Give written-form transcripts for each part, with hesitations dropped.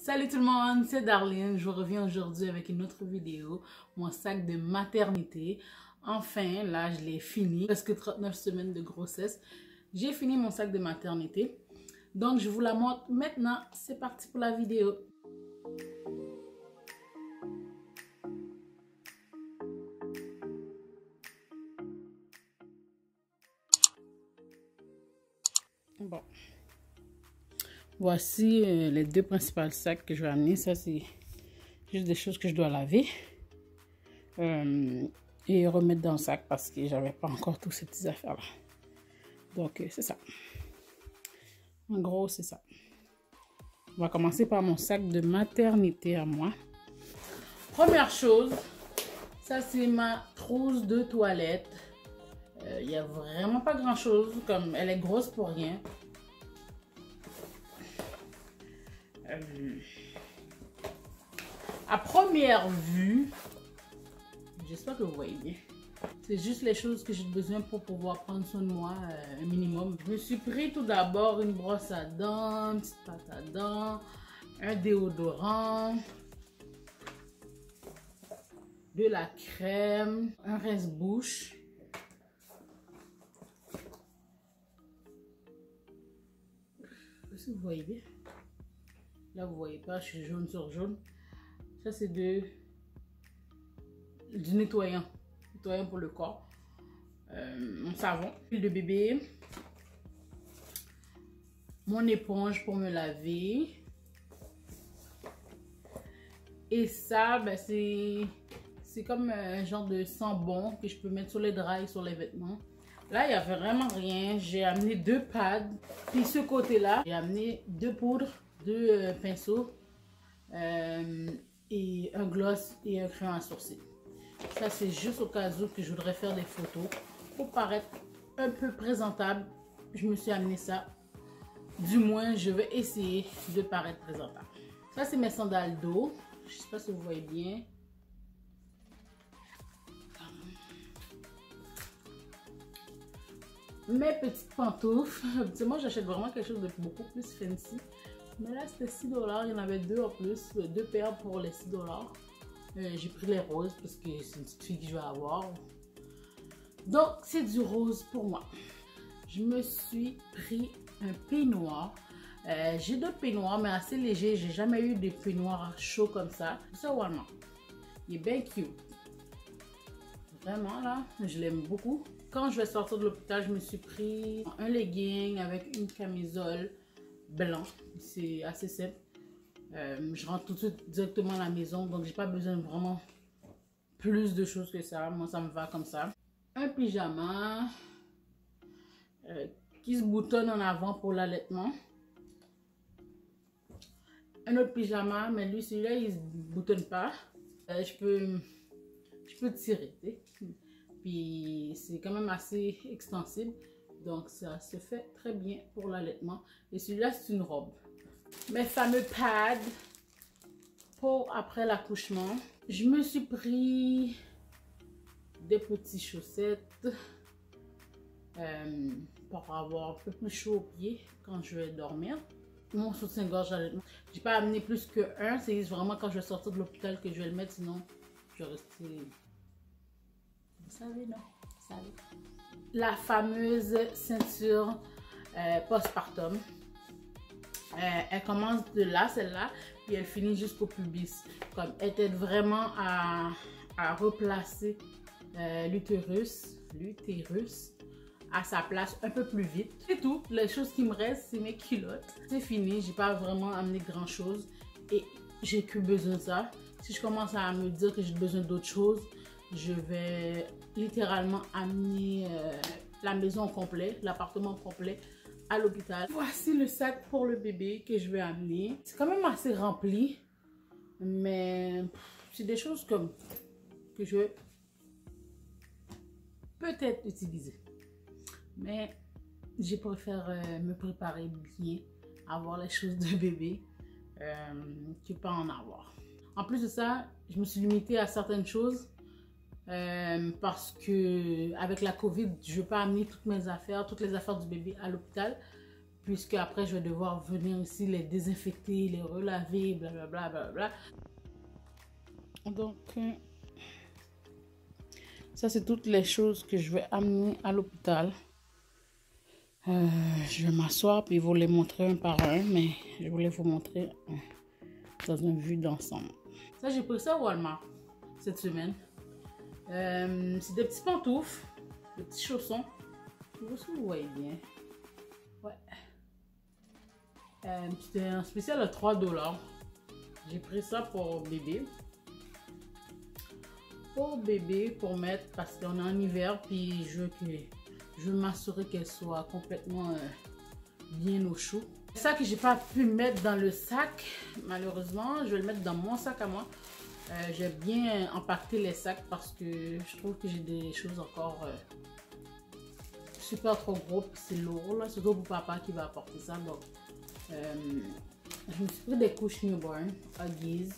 Salut tout le monde, c'est Darlene. Je reviens aujourd'hui avec une autre vidéo, mon sac de maternité. Enfin, là, je l'ai fini. Presque 39 semaines de grossesse. J'ai fini mon sac de maternité. Donc, je vous la montre maintenant. C'est parti pour la vidéo. Bon. Voici les deux principaux sacs que je vais amener. Ça, c'est juste des choses que je dois laver. Et remettre dans le sac parce que j'avais pas encore tous ces petites affaires là. Donc c'est ça. En gros, c'est ça. On va commencer par mon sac de maternité à moi. Première chose, ça c'est ma trousse de toilette. Il n'y a vraiment pas grand chose, comme elle est grosse pour rien. À première vue, j'espère que vous voyez bien. C'est juste les choses que j'ai besoin pour pouvoir prendre soin de moi un minimum. Je me suis pris tout d'abord une brosse à dents, une petite pâte à dents, un déodorant, de la crème, un rince-bouche. Est-ce que vous voyez bien? Là, vous voyez pas, je suis jaune sur jaune. Ça, c'est du nettoyant pour le corps. Mon savon, huile de bébé, mon éponge pour me laver. Et ça, ben, c'est comme un genre de sambon que je peux mettre sur les draps et sur les vêtements. Là, il n'y avait vraiment rien. J'ai amené 2 pads. Puis ce côté-là, j'ai amené 2 poudres, 2 pinceaux, et un gloss et un crayon à sourcils. Ça, c'est juste au cas où que je voudrais faire des photos. Pour paraître un peu présentable, je me suis amené ça. Du moins, je vais essayer de paraître présentable. Ça, c'est mes sandales d'eau. Je ne sais pas si vous voyez bien. Mes petites pantoufles. Moi, j'achète vraiment quelque chose de beaucoup plus fancy. Mais là, c'était 6 $. Il y en avait 2 en plus. 2 paires pour les 6 $. J'ai pris les roses parce que c'est une petite fille que je vais avoir. Donc, c'est du rose pour moi. Je me suis pris un peignoir. J'ai d'autres peignoirs, mais assez légers. J'ai jamais eu des peignoirs chauds comme ça. Ça, vraiment. Il est bien cute. Vraiment, là, je l'aime beaucoup. Quand je vais sortir de l'hôpital, je me suis pris un legging avec une camisole blanche. C'est assez simple. Je rentre tout de suite directement à la maison, donc j'ai pas besoin de vraiment plus de choses que ça. Moi, ça me va comme ça. Un pyjama qui se boutonne en avant pour l'allaitement. Un autre pyjama, mais lui, celui-là, il se boutonne pas. Je peux tirer. Puis c'est quand même assez extensible, donc ça se fait très bien pour l'allaitement. Et celui-là, c'est une robe. Mes fameux pads pour après l'accouchement. Je me suis pris des petites chaussettes pour avoir un peu plus chaud aux pieds quand je vais dormir. Mon soutien-gorge d'allaitement. J'ai pas amené plus que un. C'est vraiment quand je vais sortir de l'hôpital que je vais le mettre, sinon je vais rester. Vous savez, non? Vous savez. La fameuse ceinture postpartum. Elle commence de là, celle-là, puis elle finit jusqu'au pubis. Comme elle t'aide vraiment à replacer l'utérus à sa place un peu plus vite. C'est tout. Les choses qui me restent, c'est mes culottes. C'est fini. J'ai pas vraiment amené grand chose et j'ai que besoin de ça. Si je commence à me dire que j'ai besoin d'autre chose, je vais littéralement amener la maison au complet, l'appartement au complet à l'hôpital. Voici le sac pour le bébé que je vais amener. C'est quand même assez rempli, mais c'est des choses comme que je vais peut-être utiliser. Mais je préfère me préparer bien, avoir les choses de bébé, que pas en avoir. En plus de ça, je me suis limitée à certaines choses. Parce que avec la COVID, je ne veux pas amener toutes mes affaires, toutes les affaires du bébé à l'hôpital. puisque après je vais devoir venir ici les désinfecter, les relaver, blablabla, blablabla. Donc, ça c'est toutes les choses que je vais amener à l'hôpital. Je vais m'asseoir puis vous les montrer un par un, mais je voulais vous montrer dans une vue d'ensemble. Ça, j'ai pris ça au Walmart cette semaine. C'est des petits pantoufles, des petits chaussons. Je sais pas si vous voyez bien. Ouais. C'était un spécial à 3 $. J'ai pris ça pour bébé. Pour bébé, pour mettre, parce qu'on est en hiver, puis je veux m'assurer qu'elle soit complètement bien au chaud. Ça que j'ai pas pu mettre dans le sac, malheureusement, je vais le mettre dans mon sac à moi. J'ai bien empaqueté les sacs parce que je trouve que j'ai des choses encore super trop gros, puis c'est lourd là, surtout pour papa qui va apporter ça. Donc, je me suis pris des couches newborn Huggies.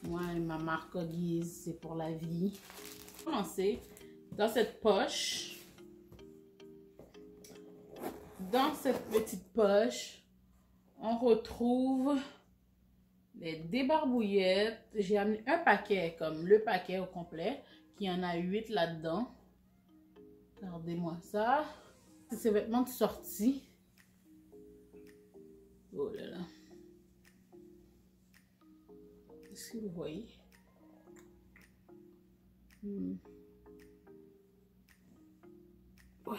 Moi, ma marque Huggies, c'est pour la vie. Commencer dans cette poche. Dans cette petite poche, on retrouve les débarbouillettes. J'ai amené un paquet, comme le paquet au complet, qui en a 8 là-dedans. Regardez-moi ça. C'est ces vêtements de sortie. Oh là là. Est-ce que vous voyez? Ouais.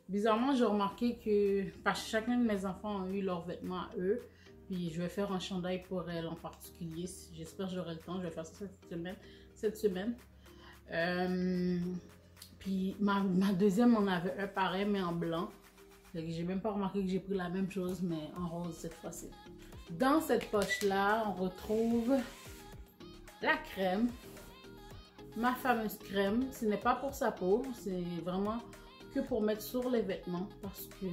Bizarrement, j'ai remarqué que parce que chacun de mes enfants a eu leurs vêtements à eux. Puis je vais faire un chandail pour elle en particulier. J'espère que j'aurai le temps. Je vais faire ça cette semaine. Puis ma deuxième en avait un pareil mais en blanc. J'ai même pas remarqué que j'ai pris la même chose mais en rose cette fois-ci. Dans cette poche-là, on retrouve la crème. Ma fameuse crème. Ce n'est pas pour sa peau. C'est vraiment que pour mettre sur les vêtements parce que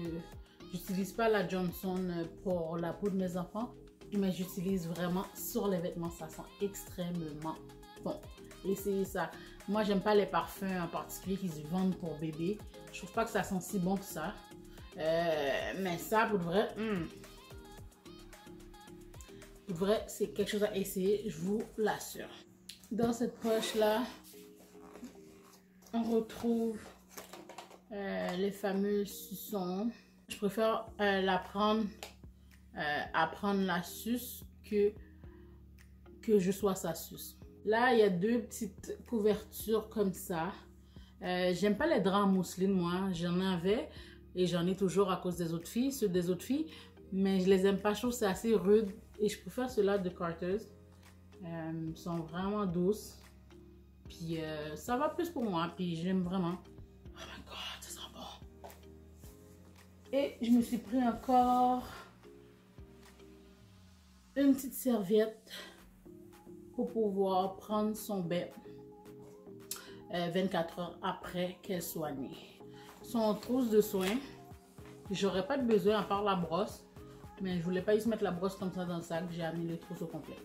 j'utilise pas la Johnson pour la peau de mes enfants, mais j'utilise vraiment sur les vêtements. Ça sent extrêmement bon. Essayez ça. Moi, j'aime pas les parfums en particulier qui se vendent pour bébé. Je trouve pas que ça sent si bon que ça. Mais ça, pour de vrai, c'est quelque chose à essayer, je vous l'assure. Dans cette poche-là, on retrouve les fameux suçons. Je préfère apprendre la suce que je sois sa suce. Là, il y a deux petites couvertures comme ça. J'aime pas les draps en mousseline, moi. J'en avais et j'en ai toujours à cause des autres filles, ceux des autres filles. Mais je les aime pas, je trouve que c'est assez rude. Et je préfère ceux-là de Carter's. Ils sont vraiment douces. Puis ça va plus pour moi. Puis j'aime vraiment. Oh my god, ça sent bon. Et je me suis pris encore une petite serviette pour pouvoir prendre son bain 24 heures après qu'elle soit née. Son trousse de soins, j'aurais pas de besoin à part la brosse, mais je voulais pas juste mettre la brosse comme ça dans le sac, j'ai amené le trousse au complet.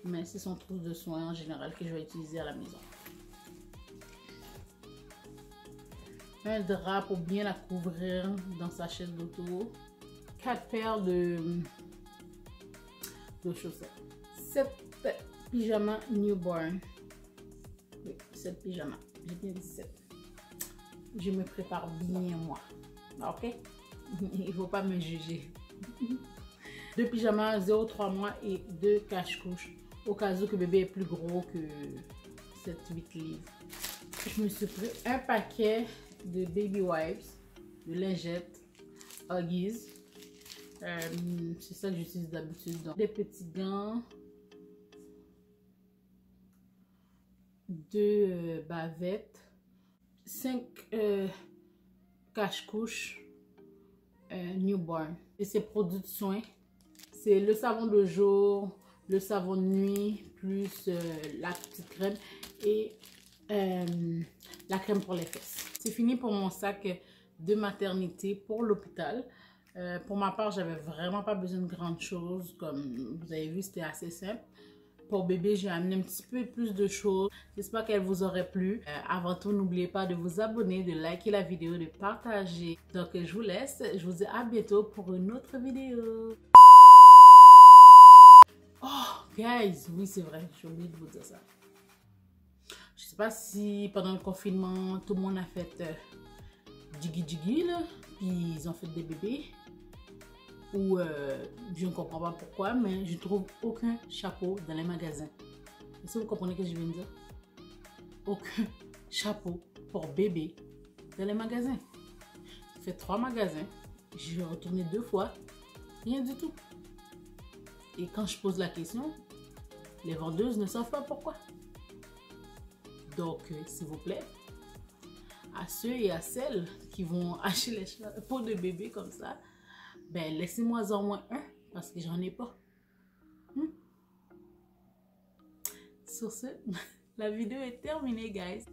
Mais c'est son trousse de soins en général que je vais utiliser à la maison. Un drap pour bien la couvrir dans sa chaise d'auto. 4 paires de chaussettes. 7 pyjamas newborn. Oui, 7 pyjamas. J'ai bien dit 7. Je me prépare bien moi. Ok? Il ne faut pas me juger. 2 pyjamas 0,3 mois et 2 cache-couches. Au cas où que bébé est plus gros que 7-8 livres. Je me suis pris un paquet de baby wipes, de lingettes, Huggies. C'est ça que j'utilise d'habitude. Des petits gants, 2 bavettes, 5 cache-couches newborn. Et ces produits de soins, c'est le savon de jour, le savon de nuit, plus la petite crème et la crème pour les fesses. C'est fini pour mon sac de maternité pour l'hôpital. Pour ma part, j'avais vraiment pas besoin de grandes choses. Comme vous avez vu, c'était assez simple. pour bébé, j'ai amené un petit peu plus de choses. J'espère qu'elle vous aurait plu. Avant tout, n'oubliez pas de vous abonner, de liker la vidéo, de partager. Donc, je vous laisse. Je vous dis à bientôt pour une autre vidéo. Oh, guys, oui, c'est vrai. J'ai oublié de vous dire ça. Je sais pas si pendant le confinement, tout le monde a fait jiggy là, puis ils ont fait des bébés. Ou je ne comprends pas pourquoi, mais je trouve aucun chapeau dans les magasins. Est-ce que vous comprenez ce que je viens de dire? Aucun chapeau pour bébé dans les magasins. J'ai fait 3 magasins, je vais retourner 2 fois, rien du tout. Et quand je pose la question, les vendeuses ne savent pas pourquoi. Donc, s'il vous plaît, à ceux et à celles qui vont acheter les chapeaux de bébé comme ça, ben laissez-moi en moins un parce que j'en ai pas. Sur ce, la vidéo est terminée, guys.